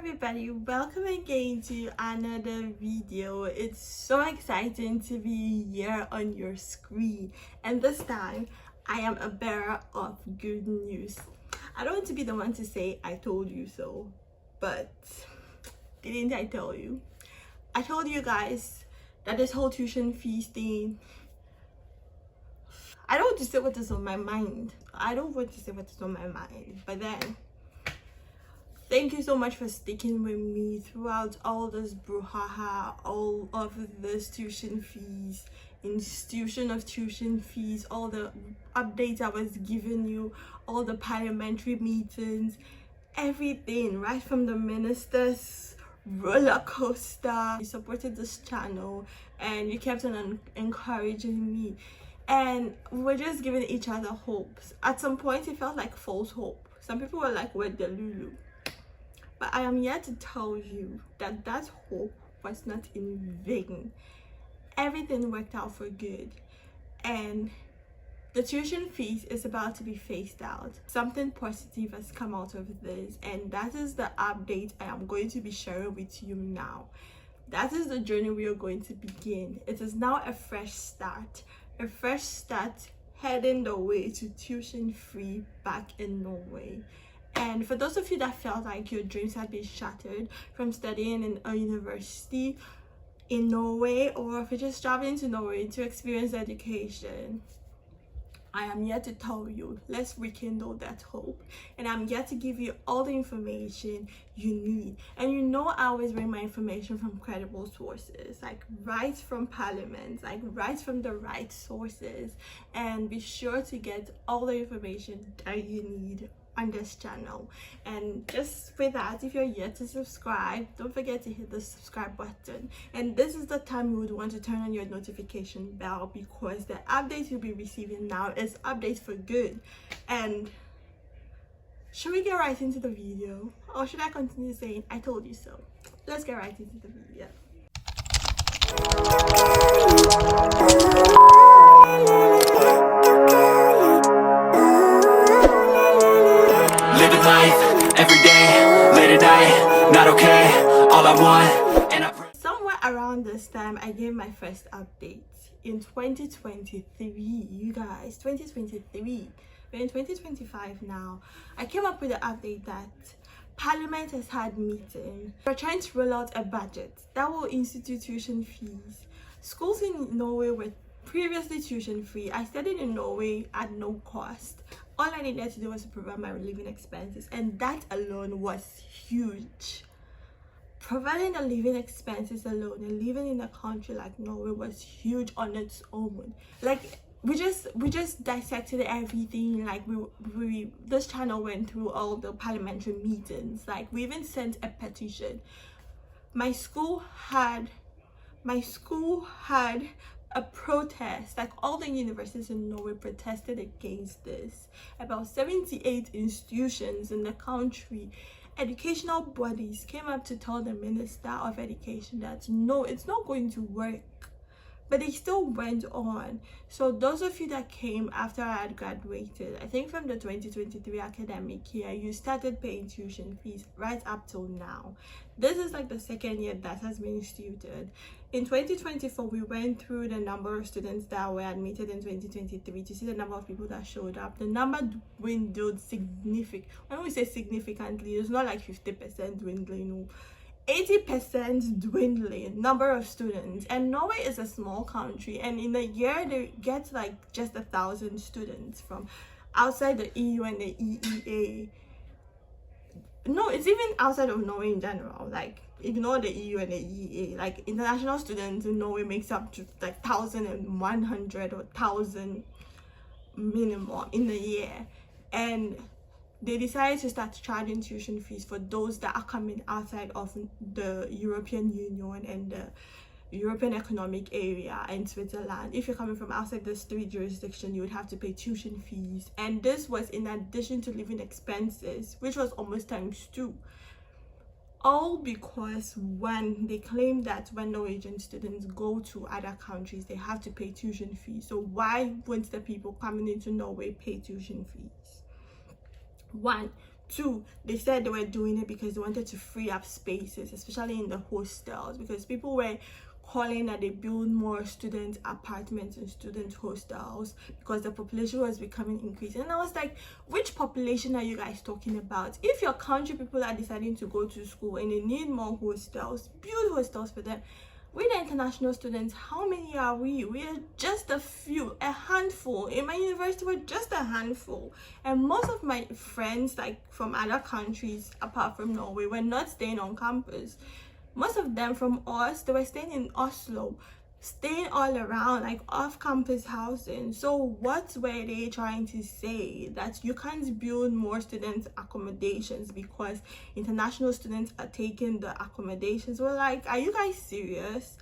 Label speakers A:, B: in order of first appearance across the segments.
A: everybody, welcome again to another video. It's so exciting to be here on your screen, and this time I am a bearer of good news. I don't want to be the one to say I told you so, but didn't I tell you? I told you guys that this whole tuition fees thing, I don't want to say what is on my mind. But then thank you so much for sticking with me throughout all this brouhaha, all of this tuition fees, institution of tuition fees, all the updates I was giving you, all the parliamentary meetings, everything, right from the ministers roller coaster. You supported this channel and you kept on encouraging me, and we're just giving each other hopes. At some point it felt like false hope. Some people were like, "Where's the Lulu?" But I am here to tell you that that hope was not in vain. Everything worked out for good, and the tuition fees is about to be phased out. Something positive has come out of this, and that is the update I am going to be sharing with you now. That is the journey we are going to begin. It is now a fresh start heading the way to tuition free back in Norway. And for those of you that felt like your dreams had been shattered from studying in a university in Norway, or if you're just traveling to Norway to experience education, I am here to tell you, let's rekindle that hope. And I'm here to give you all the information you need. And you know, I always bring my information from credible sources, like right from Parliament, like right from the right sources. And be sure to get all the information that you need on this channel. And just with that, if you're yet to subscribe, don't forget to hit the subscribe button. And this is the time you would want to turn on your notification bell, because the updates you'll be receiving now is updates for good. And should we get right into the video, or should I continue saying I told you so? Let's get right into the video.
B: Life every day, late at night, not okay. All I want, and I pray.
A: Somewhere around this time, I gave my first update in 2023. You guys, 2023. We're in 2025 now. I came up with the update that Parliament has had meeting. We're trying to roll out a budget that will institute tuition fees. Schools in Norway were previously tuition free. I studied in Norway at no cost. All I needed to do was to provide my living expenses, and that alone was huge. Providing the living expenses alone and living in a country like Norway was huge on its own. Like we just dissected everything. Like we this channel went through all the parliamentary meetings. Like we even sent a petition. My school had a protest. Like all the universities in Norway protested against this. About 78 institutions in the country, educational bodies, came up to tell the Minister of Education that no, it's not going to work. But they still went on. So those of you that came after I had graduated, I think from the 2023 academic year, you started paying tuition fees right up till now. This is like the second year that has been instituted. In 2024, we went through the number of students that were admitted in 2023 to see the number of people that showed up. The number dwindled significantly. When we say significantly, it's not like 50% dwindling. 80% dwindling number of students. And Norway is a small country, and in a year they get like just 1,000 students from outside the EU and the EEA. No, it's even outside of Norway in general. Like ignore the EU and the EEA. Like international students in Norway makes up to like 1,100 or 1,000 minimum in a year. And they decided to start charging tuition fees for those that are coming outside of the European Union and the European Economic Area and Switzerland. If you're coming from outside those three jurisdictions, you would have to pay tuition fees. And this was in addition to living expenses, which was almost ×2. All because when they claim that when Norwegian students go to other countries, they have to pay tuition fees. So why won't the people coming into Norway pay tuition fees? One. Two, they said they were doing it because they wanted to free up spaces, especially in the hostels, because people were calling that they build more student apartments and student hostels because the population was becoming increasing. And I was like, which population are you guys talking about? If your country people are deciding to go to school and they need more hostels, build hostels for them. We the international students, how many are we? We are just a few, a handful. In my university, we're just a handful. And most of my friends, like from other countries apart from Norway, were not staying on campus. Most of them from us, they were staying in Oslo, staying all around, like off-campus housing. So what were they trying to say? That you can't build more student accommodations because international students are taking the accommodations? We're like, are you guys serious?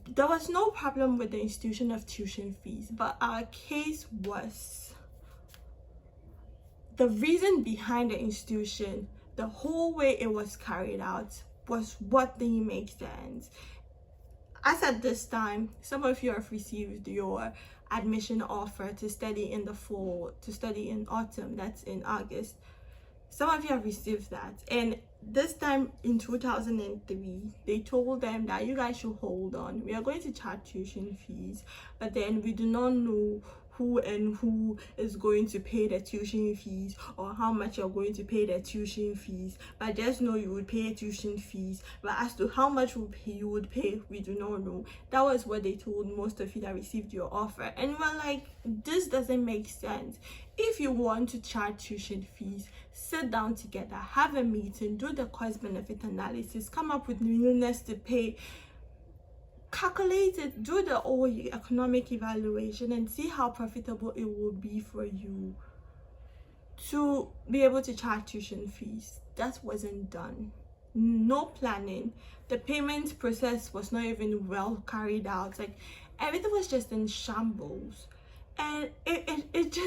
A: There was no problem with the institution of tuition fees, but our case was the reason behind the institution, the whole way it was carried out was what didn't make sense. As at this time, some of you have received your admission offer to study in the fall, to study in autumn, that's in August. Some of you have received that, and this time in 2003 they told them that you guys should hold on, we are going to charge tuition fees, but then we do not know who is going to pay the tuition fees or how much you're going to pay the tuition fees, but just know you would pay tuition fees, but as to how much you would pay, we do not know. That was what they told most of you that received your offer, and we're like, this doesn't make sense. If you want to charge tuition fees, sit down together, have a meeting, do the cost benefit analysis, come up with willingness to pay, calculate it, do the whole economic evaluation and see how profitable it will be for you to be able to charge tuition fees. That wasn't done. No planning. The payment process was not even well carried out. Like, everything was just in shambles, and it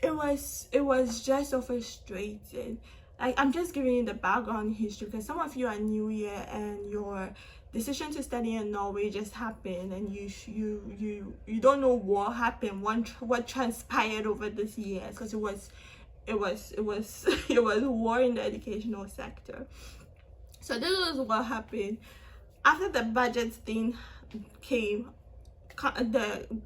A: was just so frustrating. Like, I'm just giving you the background history because some of you are new here and your decision to study in Norway just happened, and you don't know what happened, what transpired over this year, because it was war in the educational sector. So this was what happened after the budget thing came.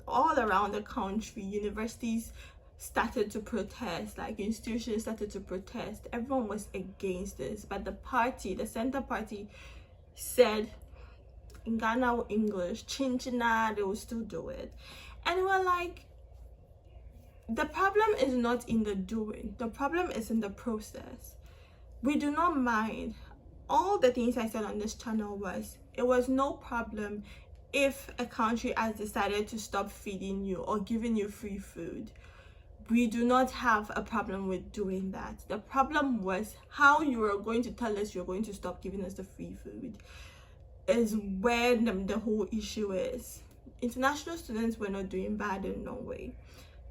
A: All around the country, universities started to protest, like institutions started to protest. Everyone was against this, but the center party said in Ghana English, chinchina, they will still do it. And we're like, the problem is not in the doing, the problem is in the process. We do not mind. All the things I said on this channel it was no problem if a country has decided to stop feeding you or giving you free food. We do not have a problem with doing that. The problem was how you were going to tell us you're going to stop giving us the free food is where the whole issue is. International students were not doing bad in Norway.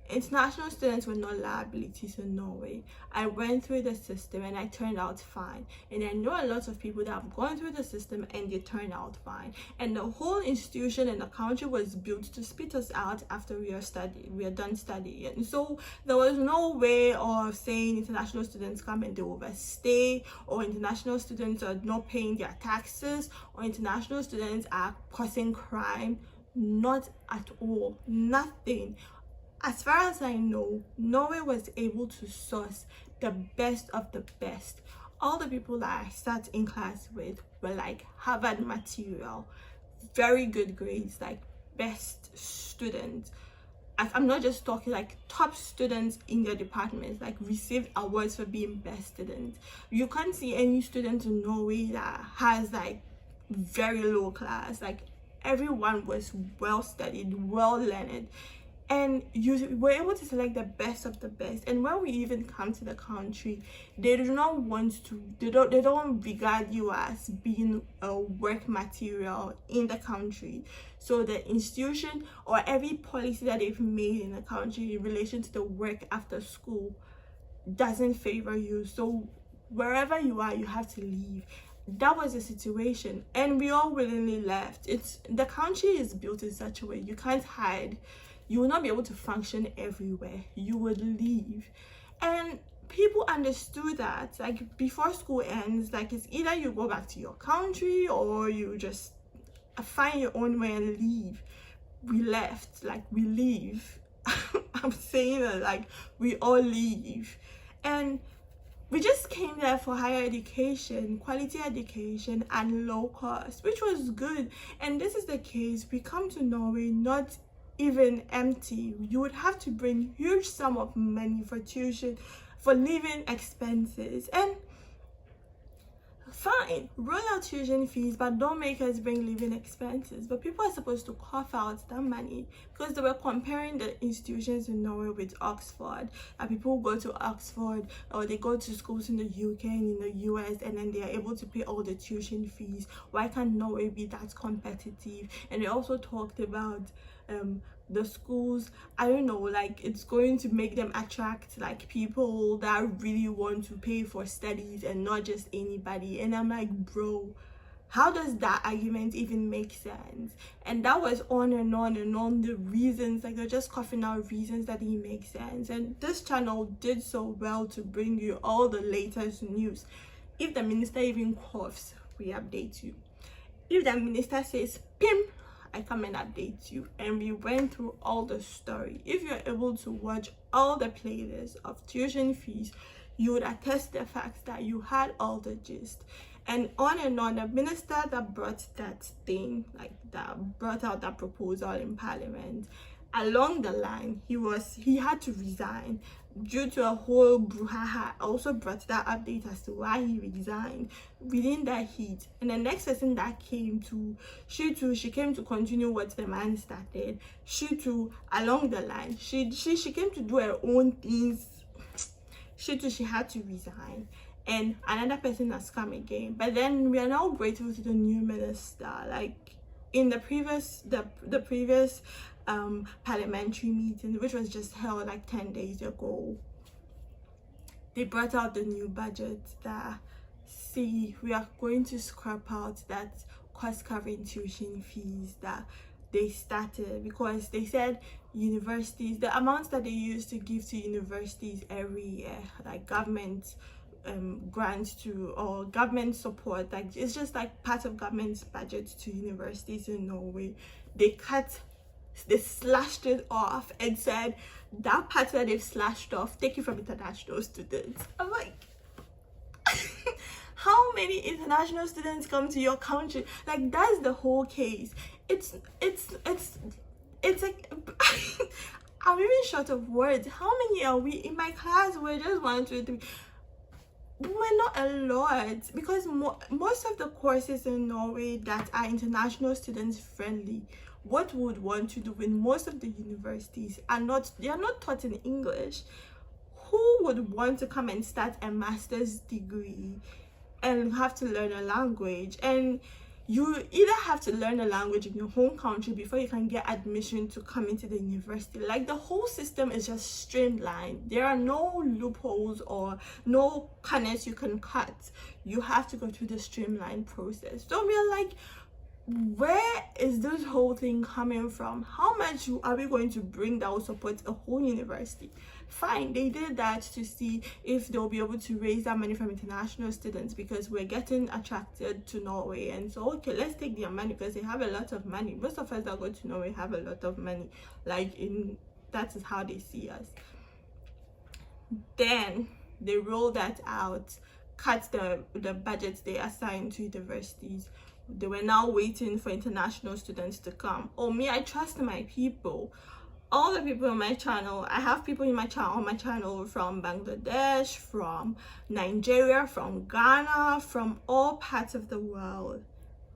A: International students were not liabilities in Norway. I went through the system and I turned out fine. And I know a lot of people that have gone through the system and they turned out fine. And the whole institution and the country was built to spit us out after we are done studying. And so there was no way of saying international students come and they overstay, or international students are not paying their taxes, or international students are causing crime. Not at all. Nothing. As far as I know, Norway was able to source the best of the best. All the people that I sat in class with were like Harvard material, very good grades, like best students. I'm not just talking like top students in their departments, like received awards for being best students. You can't see any student in Norway that has like very low class. Like, everyone was well studied, well learned, and you were able to select the best of the best. And when we even come to the country, they do not want to, they don't regard you as being a work material in the country. So the institution or every policy that they've made in the country in relation to the work after school doesn't favor you. So wherever you are, you have to leave. That was the situation, and we all willingly left. The country is built in such a way you can't hide. You will not be able to function everywhere. You would leave. And people understood that, like, before school ends, like, it's either you go back to your country or you just find your own way and leave. We left, like, we leave. I'm saying that, like, we all leave. And we just came there for higher education, quality education, and low cost, which was good. And this is the case. We come to Norway not even empty. You would have to bring huge sum of money for tuition, for living expenses. And fine, roll out tuition fees, but don't make us bring living expenses. But people are supposed to cough out that money, because they were comparing the institutions in Norway with Oxford. And people go to Oxford, or they go to schools in the UK and in the US, and then they are able to pay all the tuition fees. Why can't Norway be that competitive? And they also talked about the schools, I don't know, like, it's going to make them attract, like, people that really want to pay for studies and not just anybody. And I'm like, bro, how does that argument even make sense? And that was on and on and on, the reasons, like, they're just coughing out reasons that didn't make sense. And this channel did so well to bring you all the latest news. If the minister even coughs, we update you. If the minister says pim, I come and update you. And we went through all the story. If you're able to watch all the playlists of tuition fees, you would attest the fact that you had all the gist. And on, the minister that brought that thing, like, that brought out that proposal in Parliament, along the line, he had to resign due to a whole brouhaha. Also brought that update as to why he resigned within that heat. And the next person that came to, she came to continue what the man started. She too, along the line, she came to do her own things. She had to resign. And another person has come again. But then we are now grateful to the new minister. Like, in the previous parliamentary meeting, which was just held like 10 days ago, they brought out the new budget that, see, we are going to scrap out that cost covering tuition fees that they started, because they said universities, the amounts that they used to give to universities every year, like government grants to, or government support, like, it's just like part of government's budget to universities in Norway, they slashed it off and said that part that they've slashed off, take it from international students. I'm like, how many international students come to your country? Like, that's the whole case. It's like I'm even short of words. How many are we in my class? We're just 1, 2, 3. We're not a lot, because most of the courses in Norway that are international students friendly, what we would want to do in most of the universities they are not taught in English. Who would want to come and start a master's degree and have to learn a language? And you either have to learn a language in your home country before you can get admission to come into the university. Like, the whole system is just streamlined. There are no loopholes or no corners you can cut. You have to go through the streamlined process. So we're like, where is this whole thing coming from? How much are we going to bring that will support a whole university? Fine, they did that to see if they'll be able to raise that money from international students, because we're getting attracted to Norway. And so, okay, let's take their money, because they have a lot of money. Most of us that go to Norway have a lot of money. Like, that is how they see us. Then they roll that out, cut the budgets they assigned to universities. They were now waiting for international students to come. Oh, me, I trust my people. All the people on my channel, I have people on my channel from Bangladesh, from Nigeria, from Ghana, from all parts of the world.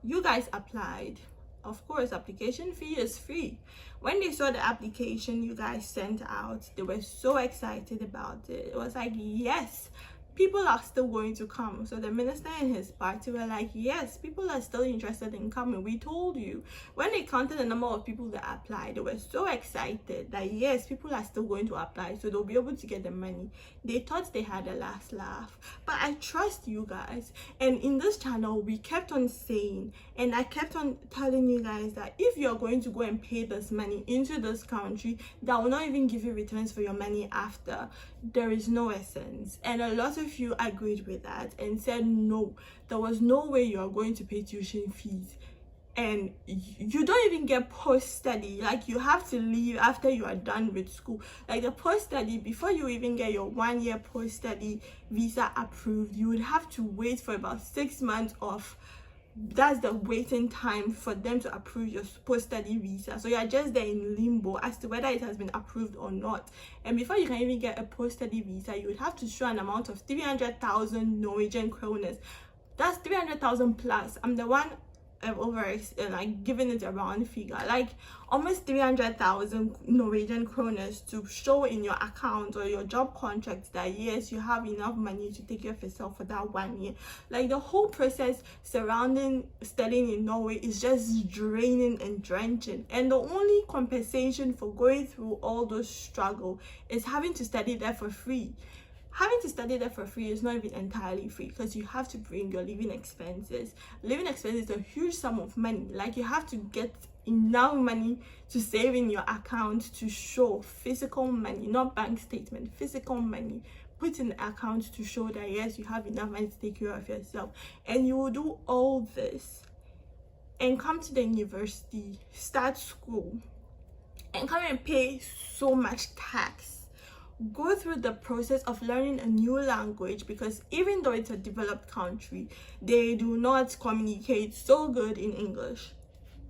A: You guys applied. Of course, application fee is free. When they saw the application you guys sent out, they were so excited about it. It was like, yes, people are still going to come. So the minister and his party were like, yes, people are still interested in coming. We told you. When they counted the number of people that applied, they were so excited that yes, people are still going to apply, so they'll be able to get the money. They thought they had a last laugh. But I trust you guys, and in this channel we kept on saying, and I kept on telling you guys that if you're going to go and pay this money into this country that will not even give you returns for your money after, there is no essence. And a lot of you agreed with that and said no, there was no way you are going to pay tuition fees, and you don't even get post-study. Like, you have to leave after you are done with school. Like, the post-study, before you even get your 1 year post-study visa approved, you would have to wait for about 6 months of, that's the waiting time for them to approve your post-study visa. So you're just there in limbo as to whether it has been approved or not. And before you can even get a post-study visa, you would have to show an amount of 300,000 Norwegian kroners. That's 300,000 plus. I'm the one like giving it a round figure, like almost 300,000 Norwegian kroners to show in your account or your job contract that yes, you have enough money to take care of yourself for that 1 year. Like, the whole process surrounding studying in Norway is just draining and drenching, and the only compensation for going through all those struggle is having to study there for free. Having to study there for free is not even entirely free, because you have to bring your living expenses. Living expenses are a huge sum of money. Like, you have to get enough money to save in your account to show physical money, not bank statement, physical money. Put in the account to show that yes, you have enough money to take care of yourself. And you will do all this and come to the university, start school, and come and pay so much tax. Go through the process of learning a new language, because even though it's a developed country, they do not communicate so good in English.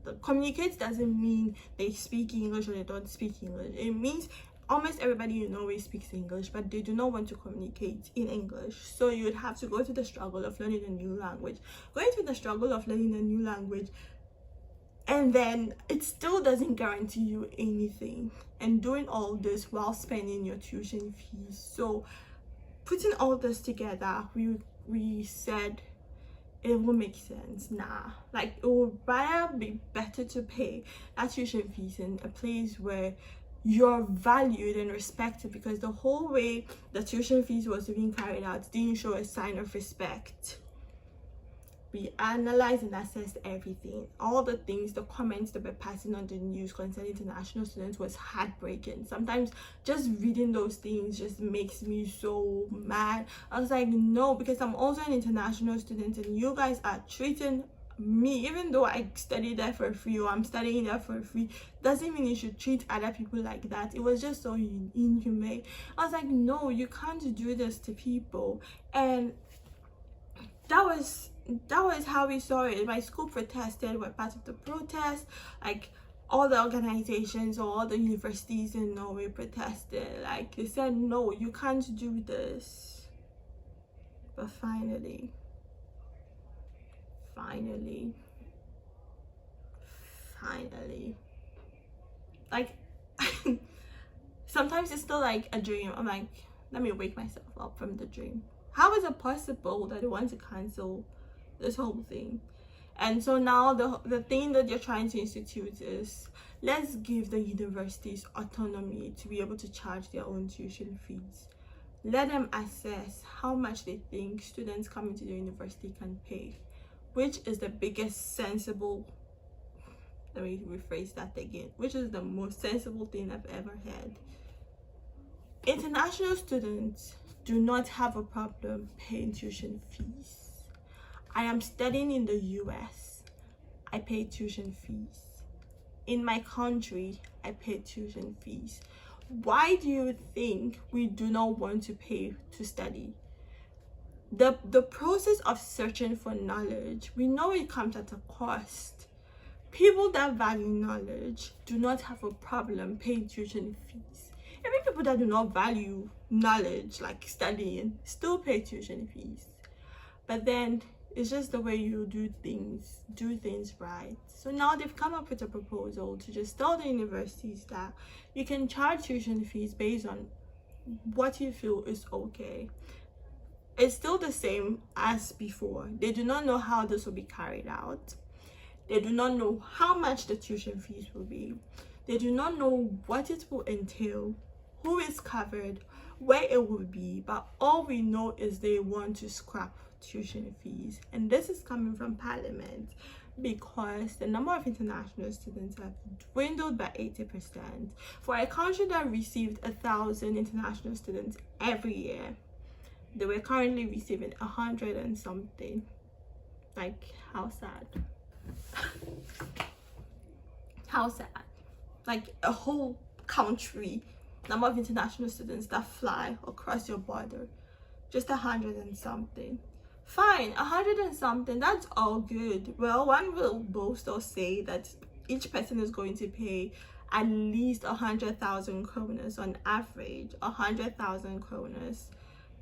A: The communicate doesn't mean they speak English or they don't speak English. It means almost everybody in Norway speaks English, but they do not want to communicate in English. So you would have to go through the struggle of learning a new language. Going through the struggle of learning a new language, and then it still doesn't guarantee you anything, and doing all this while spending your tuition fees. So putting all this together, we said it will make sense. Like, it would rather be better to pay that tuition fees in a place where you're valued and respected, because the whole way the tuition fees was being carried out didn't show a sign of respect. We analyzed and assessed everything. All the things, the comments that were passing on the news concerning international students was heartbreaking. Sometimes just reading those things just makes me so mad. I was like, no, because I'm also an international student, and you guys are treating me, even though I studied there for free, or I'm studying there for free, doesn't mean you should treat other people like that. It was just so inhumane. I was like, no, you can't do this to people. And that was how we saw it. My school protested. We're part of the protest. Like, all the organizations or all the universities in Norway protested. Like, they said, no, you can't do this. But finally, like, sometimes it's still like a dream. I'm like, let me wake myself up from the dream. How is it possible that they want to cancel this whole thing? And so now the thing that you're trying to institute is, let's give the universities autonomy to be able to charge their own tuition fees. Let them assess how much they think students coming to the university can pay, which is the biggest sensible, let me rephrase that again, which is the most sensible thing I've ever heard. International students do not have a problem paying tuition fees. I am studying in the US. I pay tuition fees. In my country, I pay tuition fees. Why do you think we do not want to pay to study? The process of searching for knowledge, we know it comes at a cost. People that value knowledge do not have a problem paying tuition fees. Even people that do not value knowledge, like studying, still pay tuition fees. But then it's just the way you do things right. So now they've come up with a proposal to just tell the universities that you can charge tuition fees based on what you feel is okay. It's still the same as before. They do not know how this will be carried out. They do not know how much the tuition fees will be. They do not know what it will entail, who is covered, where it will be, but all we know is they want to scrap tuition fees. And this is coming from Parliament because the number of international students have dwindled by 80%. For a country that received 1,000 international students every year, they were currently receiving 100 and something. Like, how sad. How sad. Like a whole country number of international students that fly across your border, just 100 and something. Fine, 100 and something, that's all good. Well, one will boast or say that each person is going to pay at least 100,000 kroners on average, 100,000 kroners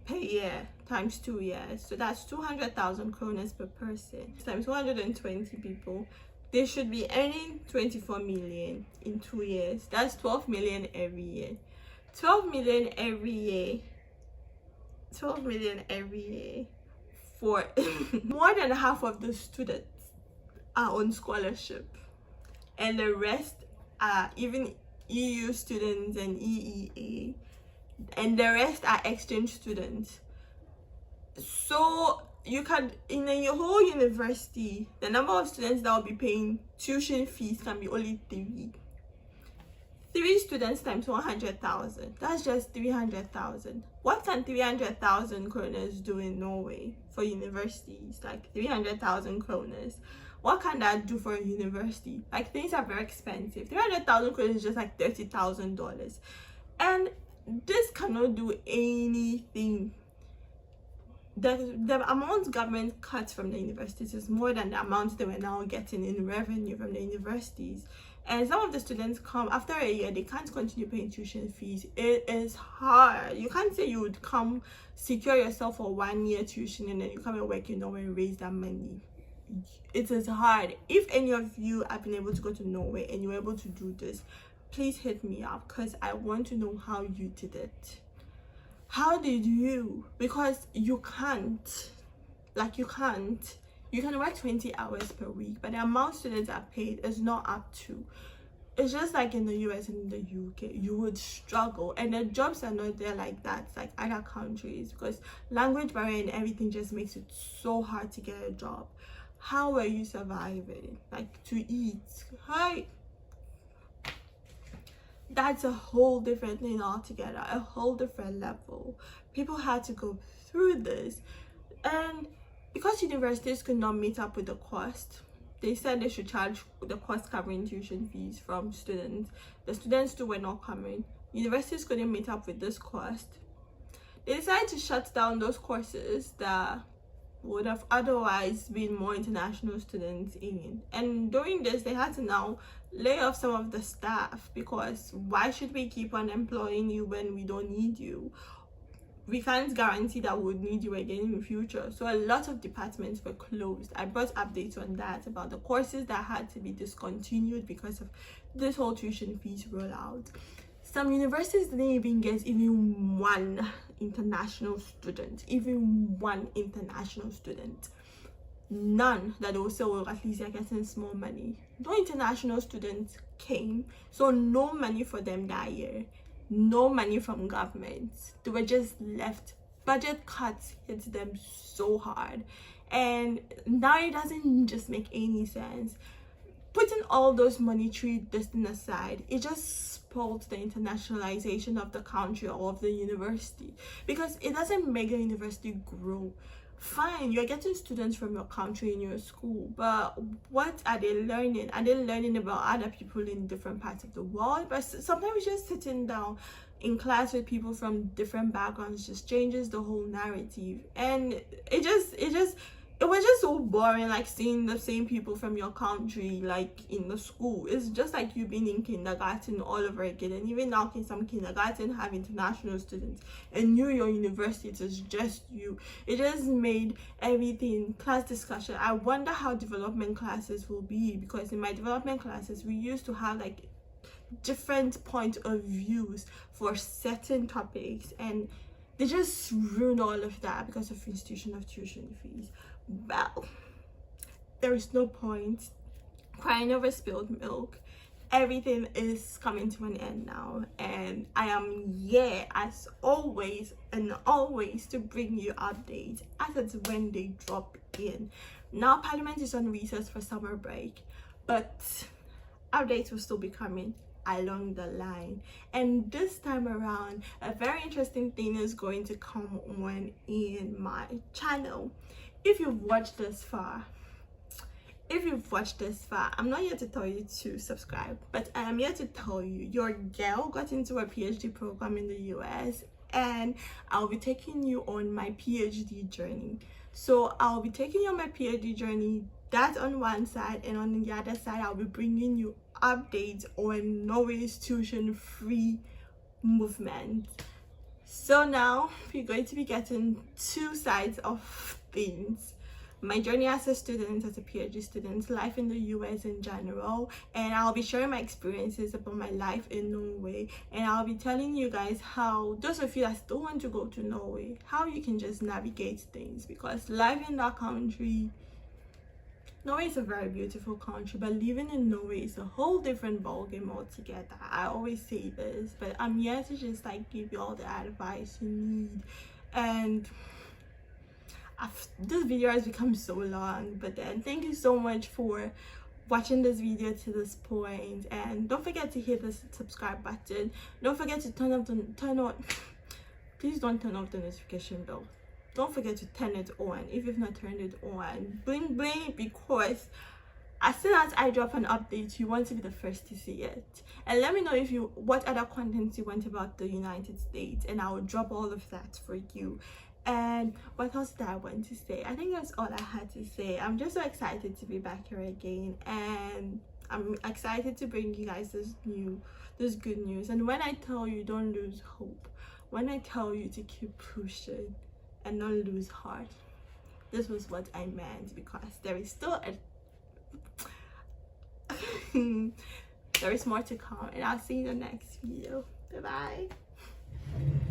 A: per year times 2 years. So that's 200,000 kroners per person times 120 people. They should be earning 24 million in 2 years. That's 12 million every year. 12 million every year. 12 million every year. For more than half of the students are on scholarship, and the rest are even EU students and EEA, and the rest are exchange students. So you can, in your whole university, the number of students that will be paying tuition fees can be only 3. 3 students times 100,000. That's just 300,000. What can 300,000 kroners do in Norway for universities? Like 300,000 kroners. What can that do for a university? Like, things are very expensive. 300,000 kroners is just like $30,000, and this cannot do anything. The amount government cuts from the universities is more than the amount they were now getting in revenue from the universities. And some of the students come after a year, they can't continue paying tuition fees. It is hard. You can't say you would come secure yourself for 1 year tuition and then you come and work in Norway and raise that money. It is hard. If any of you have been able to go to Norway and you're able to do this, please hit me up because I want to know how you did it. How did you? Because you can't. Like, you can't. You can work 20 hours per week, but the amount students are paid is not up to. It's just like in the US and in the UK, you would struggle, and the jobs are not there like that, like other countries, because language barrier and everything just makes it so hard to get a job. How were you surviving? Like, to eat? Hi. That's a whole different thing altogether, a whole different level. People had to go through this, and because universities could not meet up with the cost, they said they should charge the cost covering tuition fees from students. The students too were not coming. Universities couldn't meet up with this cost. They decided to shut down those courses that would have otherwise been more international students in. And during this, they had to now lay off some of the staff, because why should we keep on employing you when we don't need you? We can't guarantee that we'll need you again in the future. So a lot of departments were closed. I brought updates on that, about the courses that had to be discontinued because of this whole tuition fees rollout. Some universities didn't even get even one international student. Even one international student. None that they will say, well, at least they're getting small money. No international students came, so no money for them that year. No money from government. They were just left. Budget cuts hit them so hard, and now it doesn't just make any sense. Putting all those monetary distance aside, it just spoiled the internationalization of the country or of the university, because it doesn't make the university grow. Fine, you're getting students from your country in your school, but what are they learning? Are they learning about other people in different parts of the world? But sometimes just sitting down in class with people from different backgrounds just changes the whole narrative, and it was just so boring, like seeing the same people from your country like in the school. It's just like you being in kindergarten all over again. And even now, some kindergarten have international students, and your university, it's just you. It just made everything class discussion. I wonder how development classes will be, because in my development classes we used to have like different point of views for certain topics, and they just ruined all of that because of institution of tuition fees. Well, there is no point crying over spilled milk. Everything is coming to an end now, and I am here as always to bring you updates as it's when they drop in. Now Parliament is on recess for summer break, but updates will still be coming along the line. And this time around, a very interesting thing is going to come on in my channel. If you've watched this far, I'm not here to tell you to subscribe, but I am here to tell you your girl got into a PhD program in the US, and I'll be taking you on my PhD journey. So I'll be taking you on my PhD journey, that on one side, and on the other side I'll be bringing you updates on Norway's tuition-free movement. So now we're going to be getting two sides of things: my journey as a student, as a PhD student, life in the US in general, and I'll be sharing my experiences about my life in Norway, and I'll be telling you guys how, those of you that still want to go to Norway, how you can just navigate things, because life in that country, Norway is a very beautiful country, but living in Norway is a whole different ballgame altogether. I always say this, but I'm here to just like give you all the advice you need. And this video has become so long, but then thank you so much for watching this video to this point, and don't forget to hit the subscribe button. Don't forget to please don't turn off the notification bell. Don't forget to turn it on if you've not turned it on. Bling bling, because as soon as I drop an update, you want to be the first to see it. And let me know if you what other content you want about the United States, and I will drop all of that for you. And what else did I want to say? I think that's all I had to say. I'm just so excited to be back here again, and I'm excited to bring you guys this good news. And when I tell you don't lose hope, when I tell you to keep pushing and not lose heart, this was what I meant, because there is still there is more to come, and I'll see you in the next video. Bye bye.